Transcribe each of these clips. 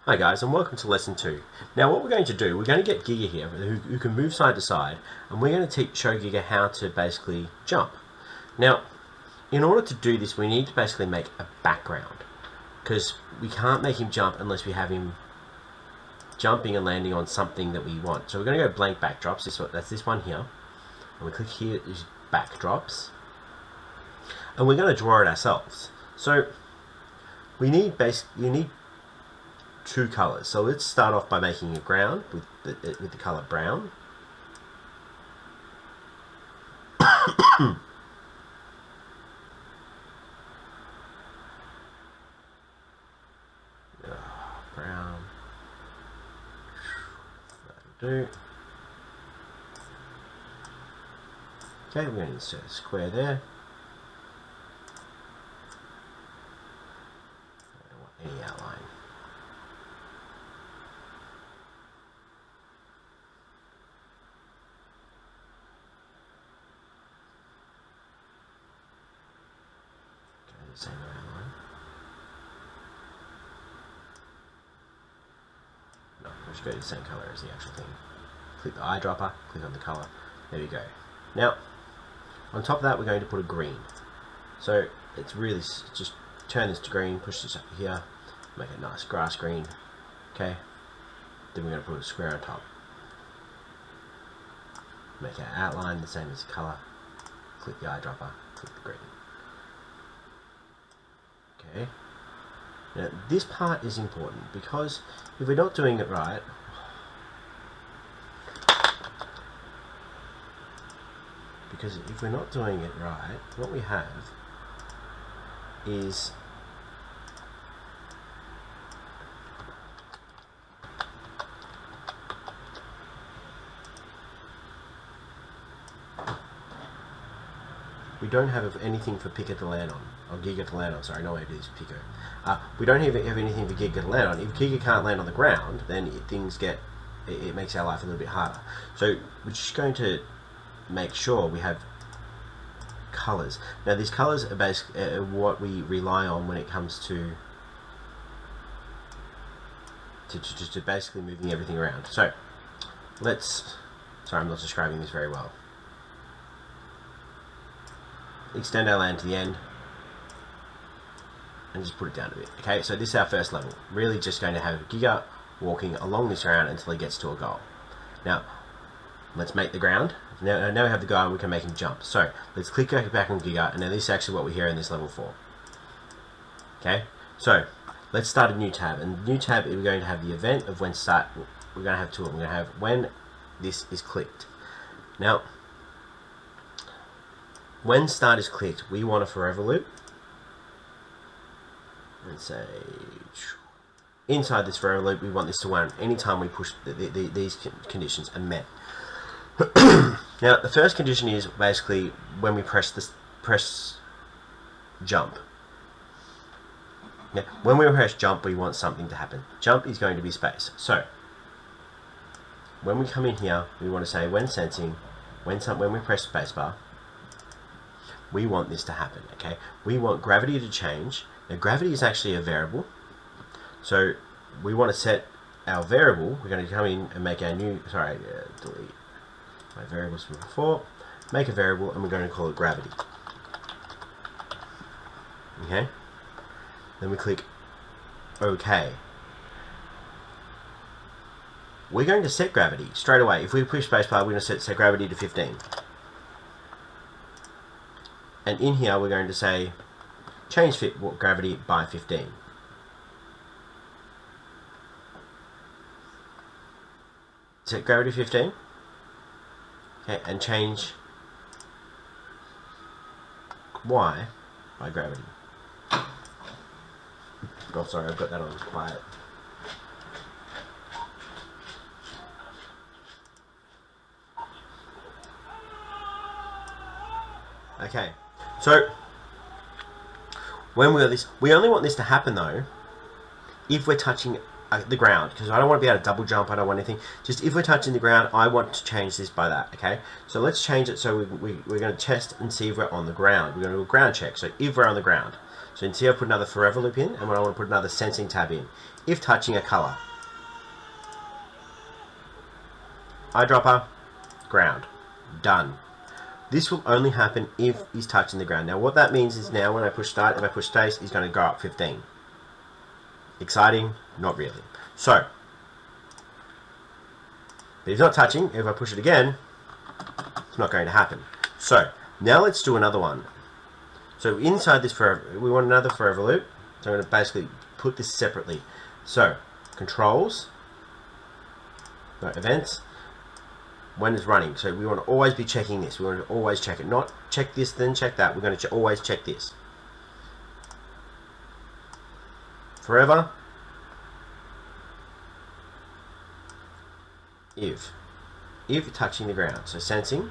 Hi guys, and welcome to lesson 2. Now what we're going to do, we're going to get Giga here, who can move side to side, and we're going to show Giga how to basically jump. Now, in order to do this, we need to basically make a background, because we can't make him jump unless we have him jumping and landing on something that we want. So we're going to go blank backdrops, that's this one here, and we click here, is backdrops, and we're going to draw it ourselves. So you need two colors. So let's start off by making a ground with the color brown. Brown. That'll do. Okay, we're going to insert a square there. I don't want any outline. Same outline. No, we'll just go to the same color as the actual thing. Click the eyedropper, click on the color. There we go. Now, on top of that, we're going to put a green. So it's really just turn this to green, push this up here, make a nice grass green. Okay. Then we're going to put a square on top. Make our outline the same as the color. Click the eyedropper, click the green. Okay. Now this part is important because if we're not doing it right, what we have is we don't have anything for Picker to land on, or Giga to land on, sorry, no, it is Picker. We don't have anything for Giga to land on. If Giga can't land on the ground, then it makes our life a little bit harder. So we're just going to make sure we have colors. Now these colors are basically what we rely on when it comes to basically moving everything around. So sorry, I'm not describing this very well. Extend our land to the end and just put it down a bit. Okay, so this is our first level. Really just going to have Giga walking along this ground until he gets to a goal. Now, let's make the ground. Now we have the guy and we can make him jump. So, let's click back on Giga, and now this is actually what we're here in this level 4. Okay, so let's start a new tab. And the new tab, we're going to have the event of when start. We're going to have two. We're going to have when this is clicked. Now, when start is clicked, we want a forever loop. Let's say inside this forever loop, we want this to run anytime we push these conditions are met. Now, the first condition is basically when we press jump. Now, when we press jump, we want something to happen. Jump is going to be space. So, when we come in here, we want to say when sensing, when we press spacebar, we want this to happen. Okay, we want gravity to change. Now, gravity is actually a variable, so we want to set our variable. We're going to come in and make our new. Delete my variables from before. Make a variable, and we're going to call it gravity. Okay. Then we click OK. We're going to set gravity straight away. If we push spacebar, we're going to set gravity to 15. And in here, we're going to say change gravity by 15. Set gravity 15. Okay, and change Y by gravity. Oh, sorry, I've got that on quiet. Okay, so when we only want this to happen though if we're touching the ground, because I don't want to be able to double jump, I don't want anything. Just if we're touching the ground, I want to change this by that. Okay, so let's change it. So we're going to test and see if we're on the ground. We're going to do a ground check. So if we're on the ground, so you can see I put another forever loop in, and I want to put another sensing tab in. if touching a colour. Eyedropper, ground. Done. This will only happen if he's touching the ground. Now what that means is now when I push start, if I push space, he's going to go up 15. Exciting? Not really. So, but he's not touching. If I push it again, it's not going to happen. So, now let's do another one. So inside this we want another forever loop. So I'm going to basically put this separately. So, controls, no, events, when it's running. So we want to always be checking this. We want to always check it. Not check this, then check that. We're going to always check this. Forever. If touching the ground. So sensing,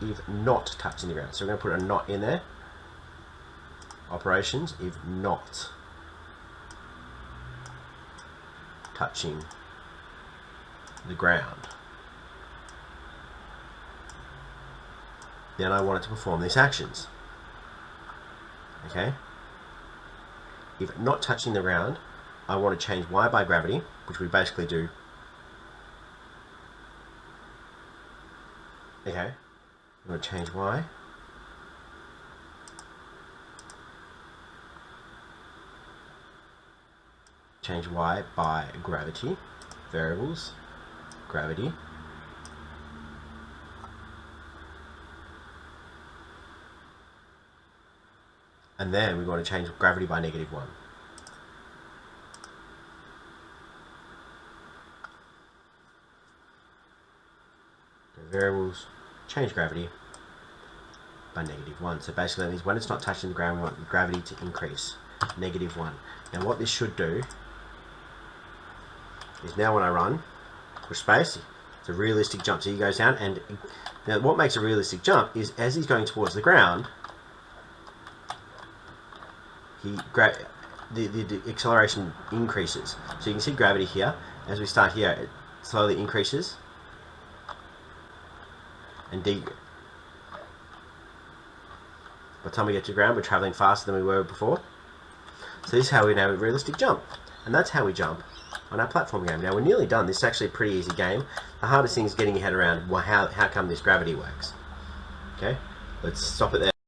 if not touching the ground. So we're going to put a not in there. Operations, if not touching the ground. Then I want it to perform these actions. Okay? If not touching the ground, I want to change Y by gravity, which we basically do. Okay? I'm going to change Y. Change Y by gravity. Variables. Gravity. And then we want to change gravity by -1. Variables, change gravity by -1. So basically that means when it's not touching the ground, we want the gravity to increase. -1. Now what this should do is now when I run, push space, it's a realistic jump. So he goes down, and now what makes a realistic jump is as he's going towards the ground, the acceleration increases. So you can see gravity here. As we start here, it slowly increases. And by the time we get to ground, we're traveling faster than we were before. So this is how we know a realistic jump. And that's how we jump on our platform game. Now we're nearly done. This is actually a pretty easy game. The hardest thing is getting your head around how come this gravity works. Okay, let's stop it there.